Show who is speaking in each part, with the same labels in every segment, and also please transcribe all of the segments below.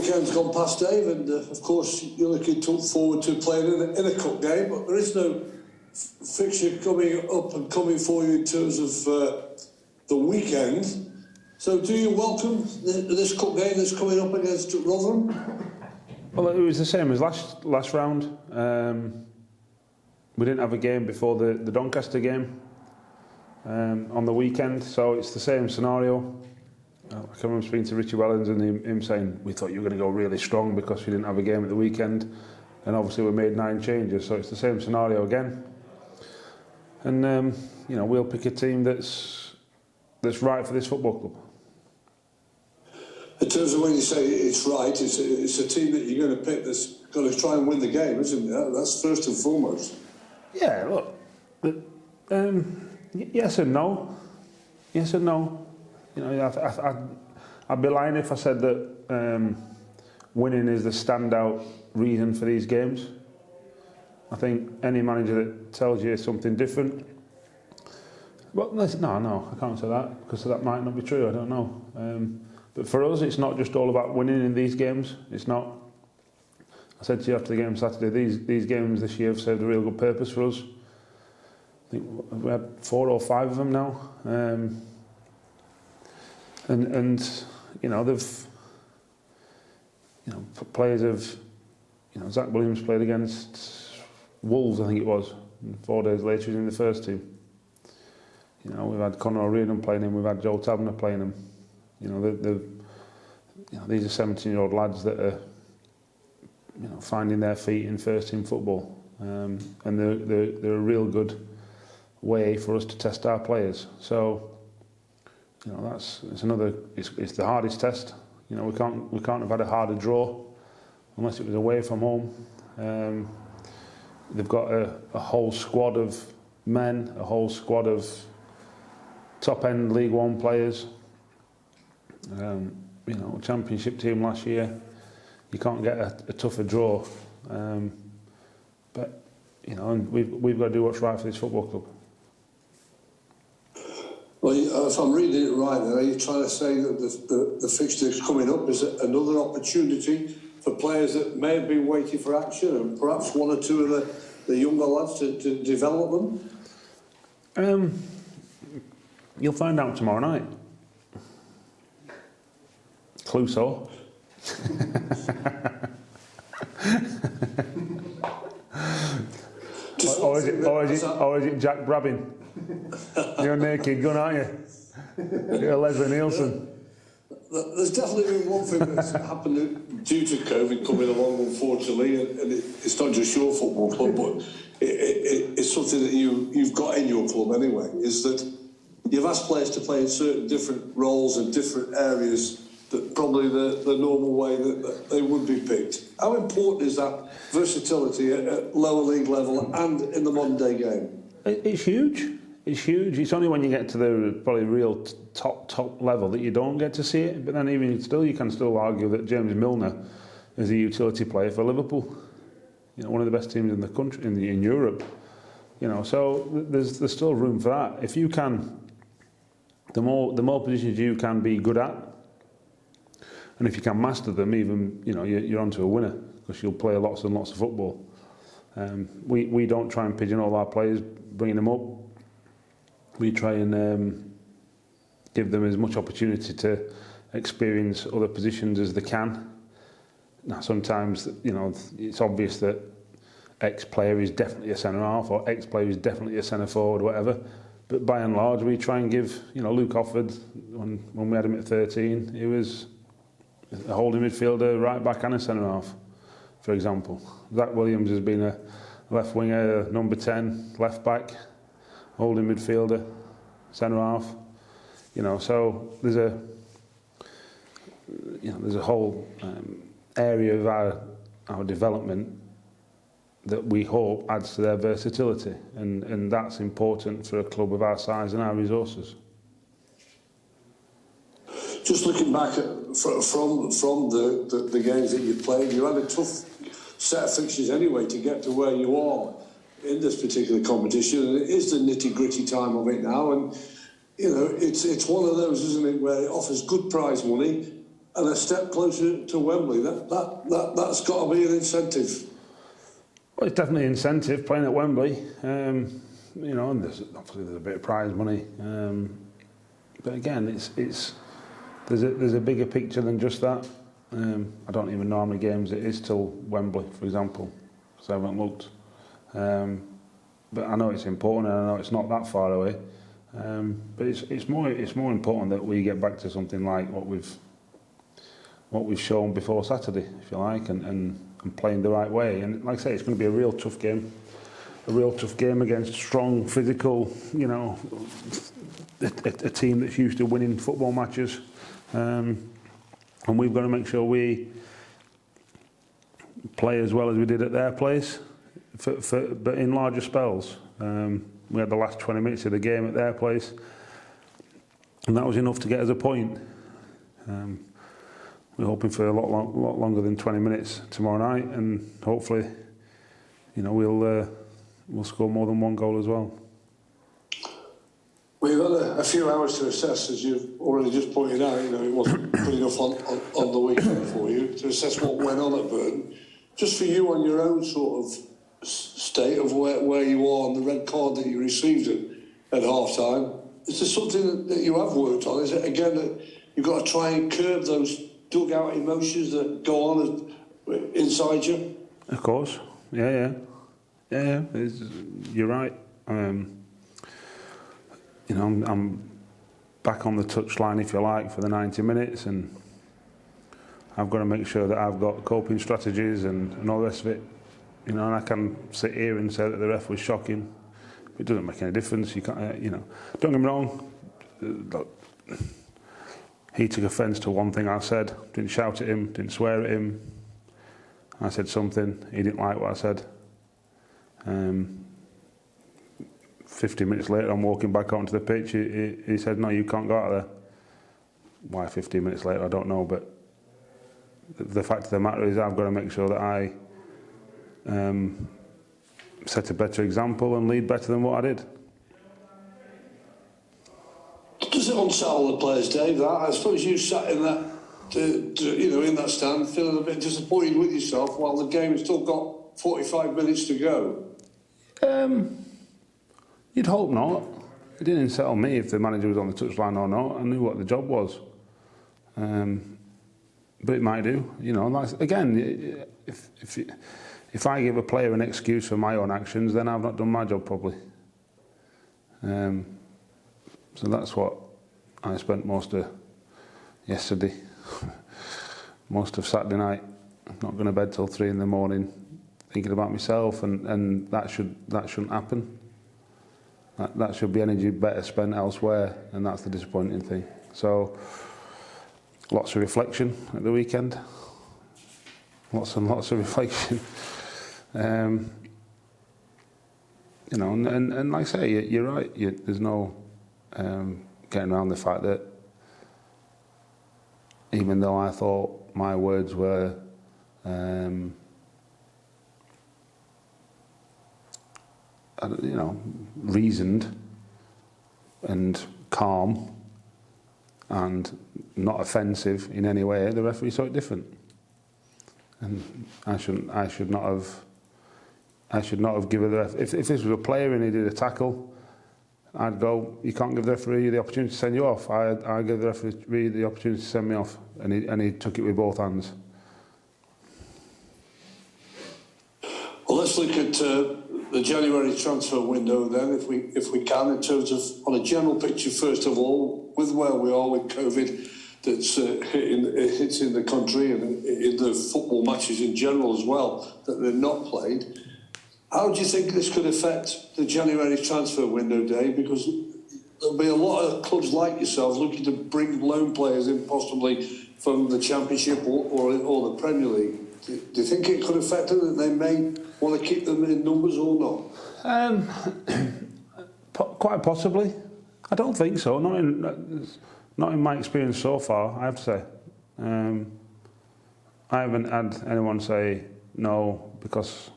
Speaker 1: weekend's gone past, Dave, and of course you're looking forward to playing in a cup game, but there is no fixture coming up and coming for you in terms of the weekend. So do you welcome this cup game that's coming up against Rotherham?
Speaker 2: Well, it was the same as last round. We didn't have a game before the Doncaster game on the weekend, so it's the same scenario. I can remember speaking to Richie Wellens and him saying we thought you were going to go really strong because we didn't have a game at the weekend, and obviously we made 9 changes, so it's the same scenario again. And you know, we'll pick a team that's right for this football club.
Speaker 1: In terms of when you say it's right, it's a team that you're going to pick that's going to try and win the game, isn't it? That's first and foremost.
Speaker 2: Yeah, look, yes and no. Yes and no. You know, I'd be lying if I said that winning is the standout reason for these games. I think any manager that tells you something different. Well, no, I can't say that because that might not be true. I don't know. But for us, it's not just all about winning in these games. It's not. I said to you after the game Saturday, these games this year have served a real good purpose for us. I think we had 4 or 5 of them now, and you know players have, you know, Zach Williams played against Wolves, I think it was, and 4 days later he was in the first team. You know, we've had Conor O'Riordan playing him, we've had Joel Taverner playing him. You know, these are 17-year-old lads that are, you know, finding their feet in first team football, and they're a real good way for us to test our players. So, you know, it's the hardest test. You know, we can't have had a harder draw unless it was away from home. They've got a whole squad of men, a whole squad of top-end League One players. You know, Championship team last year. You can't get a tougher draw. But you know, and we've got to do what's right for this football club.
Speaker 1: Well, if I'm reading it right, then are you trying to say that the fixture coming up is another opportunity for players that may have been waiting for action, and perhaps 1 or 2 of the younger lads to develop them?
Speaker 2: You'll find out tomorrow night. Clouseau. or is it Jack Brabin? You're a naked gun, aren't you? You're Leslie Nielsen.
Speaker 1: There's definitely been one thing that's happened due to COVID coming along, unfortunately, and it's not just your football club, but it's something that you've got in your club anyway, is that you've asked players to play in certain different roles and different areas that probably the normal way that they would be picked. How important is that versatility at lower league level and in the modern day game?
Speaker 2: It's huge. It's huge. It's only when you get to the probably real top level that you don't get to see it. But then even still, you can still argue that James Milner is a utility player for Liverpool. You know, one of the best teams in the country, in Europe. You know, so there's still room for that. If you can, the more positions you can be good at, and if you can master them, even, you know, you're onto a winner because you'll play lots and lots of football. We don't try and pigeonhole our players, bringing them up. We try and give them as much opportunity to experience other positions as they can. Now, sometimes, you know, it's obvious that X player is definitely a centre half or X player is definitely a centre forward, whatever. But by and large, we try and give, you know, Luke Offord, when we had him at 13, he was a holding midfielder, right back and a centre half, for example. Zach Williams has been a left winger, number 10, left back, holding midfielder, centre half. You know, so there's a whole area of our development that we hope adds to their versatility, and that's important for a club of our size and our resources.
Speaker 1: Just looking back from the games that you played, you had a tough set of fixtures anyway to get to where you are in this particular competition, and it is the nitty-gritty time of it now, and you know, it's one of those, isn't it, where it offers good prize money, and a step closer to Wembley. That's got to be an incentive.
Speaker 2: Well, it's definitely an incentive playing at Wembley. You know, and there's a bit of prize money. But again, there's a bigger picture than just that. I don't even know how many games it is till Wembley, for example, because I haven't looked. But I know it's important, and I know it's not that far away. But it's more important that we get back to something like what we've shown before Saturday, if you like, and playing the right way. And like I say, it's going to be a real tough game. A real tough game against strong, physical, you know, a team that's used to winning football matches. And we've got to make sure we play as well as we did at their place, but in larger spells. We had the last 20 minutes of the game at their place, and that was enough to get us a point. We're hoping for a lot longer than 20 minutes tomorrow night, and hopefully, you know, we'll score more than one goal as well.
Speaker 1: We've had a few hours to assess, as you've already just pointed out. You know, it wasn't good enough on the weekend for you to assess what went on at Burton. Just for you on your own sort of state of where you are on the red card that you received at half time, is there something that you have worked on? Is it again that you've got to try and curb those dugout emotions that go on inside you?
Speaker 2: Of course, yeah. You're right. You know, I'm back on the touchline, if you like, for the 90 minutes, and I've got to make sure that I've got coping strategies and all the rest of it. You know, and I can sit here and say that the ref was shocking. It doesn't make any difference. You can't, you know. Don't get me wrong. He took offence to one thing I said. Didn't shout at him. Didn't swear at him. I said something. He didn't like what I said. 50 minutes later, I'm walking back onto the pitch. He said, "No, you can't go out there." Why 15 minutes later, I don't know. But the fact of the matter is, I've got to make sure that I set a better example and lead better than what I did.
Speaker 1: Does it unsettle the players, Dave? That I suppose you sat in that, in that stand, feeling a bit disappointed with yourself while the game has still got 45 minutes to go.
Speaker 2: You'd hope not. It didn't unsettle me if the manager was on the touchline or not. I knew what the job was. But it might do. You know, that's, again, if I give a player an excuse for my own actions, then I've not done my job properly. So that's what I spent most of yesterday, most of Saturday night, not going to bed till 3 in the morning, thinking about myself, and that shouldn't happen. That should be energy better spent elsewhere, and that's the disappointing thing. So, lots of reflection at the weekend. Lots and lots of reflection. You know, and like I say, you're right. There's no getting around the fact that even though I thought my words were reasoned and calm and not offensive in any way, the referee saw it different. And I should not have given the ref. If this was a player and he did a tackle, I'd go, you can't give the referee the opportunity to send you off. I give the referee the opportunity to send me off, and he took it with both hands.
Speaker 1: Well, let's look at the January transfer window then, if we can, in terms of on a general picture. First of all, with where we are with COVID, that's hitting the country and in the football matches in general as well, that they're not played. How do you think this could affect the January transfer window, Dave? Because there'll be a lot of clubs like yourselves looking to bring loan players in, possibly from the Championship or the Premier League. Do you think it could affect them, that they may want to keep them in numbers or not?
Speaker 2: Quite possibly. I don't think so. Not in my experience so far, I have to say. I haven't had anyone say no because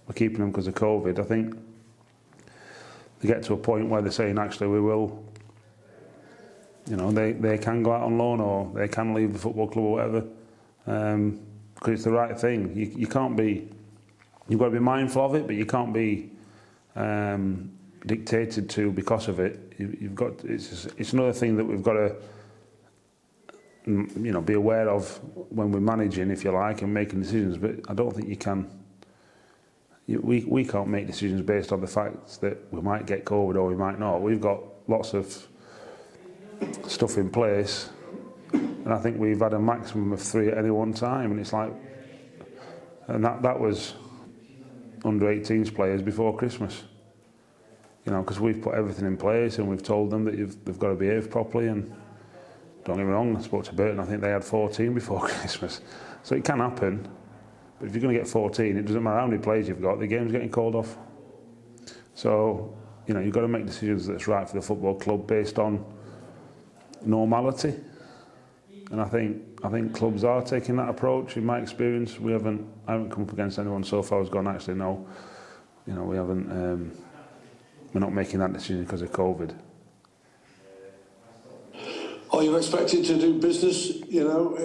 Speaker 2: we're keeping them because of COVID. I think they get to a point where they're saying, actually, we will you know, they can go out on loan or they can leave the football club or whatever, because it's the right thing. You can't be, you've got to be mindful of it, but you can't be dictated to because of it. You've got, it's another thing that we've got to, you know, be aware of when we're managing, if you like, and making decisions. But I don't think you can. We can't make decisions based on the fact that we might get COVID or we might not. We've got lots of stuff in place, and I think we've had a maximum of 3 at any one time, and it's like, and that was under 18s players before Christmas, you know, because we've put everything in place and we've told them that they've got to behave properly. And don't get me wrong, I spoke to Burton, I think they had 14 before Christmas, so it can happen. But if you're going to get 14, it doesn't matter how many players you've got, the game's getting called off. So, you know, you've got to make decisions that's right for the football club based on normality. And I think clubs are taking that approach. In my experience, I haven't come up against anyone so far who's gone, actually, no, you know, we haven't, we're not making that decision because of COVID.
Speaker 1: Are you expected to do business, you know,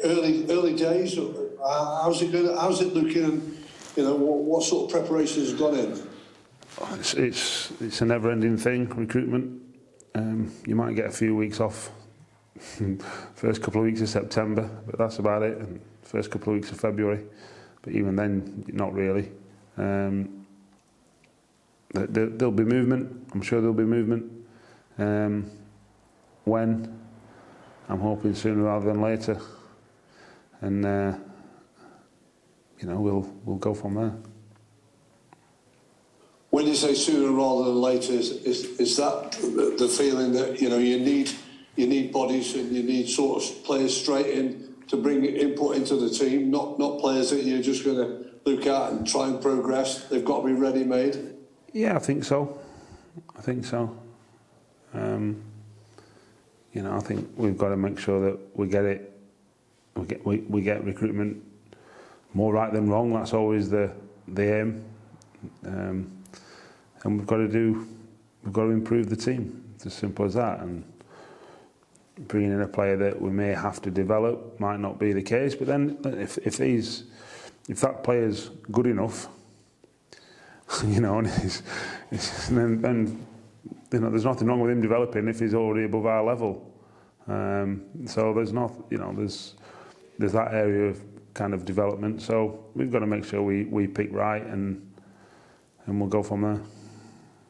Speaker 1: early days? How's it looking, and, you know, what sort of preparations have gone in?
Speaker 2: It's a never-ending thing, recruitment. You might get a few weeks off, first couple of weeks of September, but that's about it, and first couple of weeks of February, but even then, not really. There'll be movement, I'm sure there'll be movement. When? I'm hoping sooner rather than later, and you know, we'll go from there.
Speaker 1: When you say sooner rather than later, is that the feeling that, you know, you need bodies and you need sort of players straight in to bring input into the team, not players that you're just going to look at and try and progress? They've got to be ready-made. Yeah,
Speaker 2: I think so. You know, I think we've got to make sure that we get it. We get recruitment more right than wrong. That's always the aim. And we've got to improve the team. It's as simple as that. And bringing in a player that we may have to develop might not be the case. But then, if that player's good enough, you know, and then you know, there's nothing wrong with him developing if he's already above our level. So there's not, you know, there's that area of kind of development. So we've got to make sure we pick right, and we'll go from there.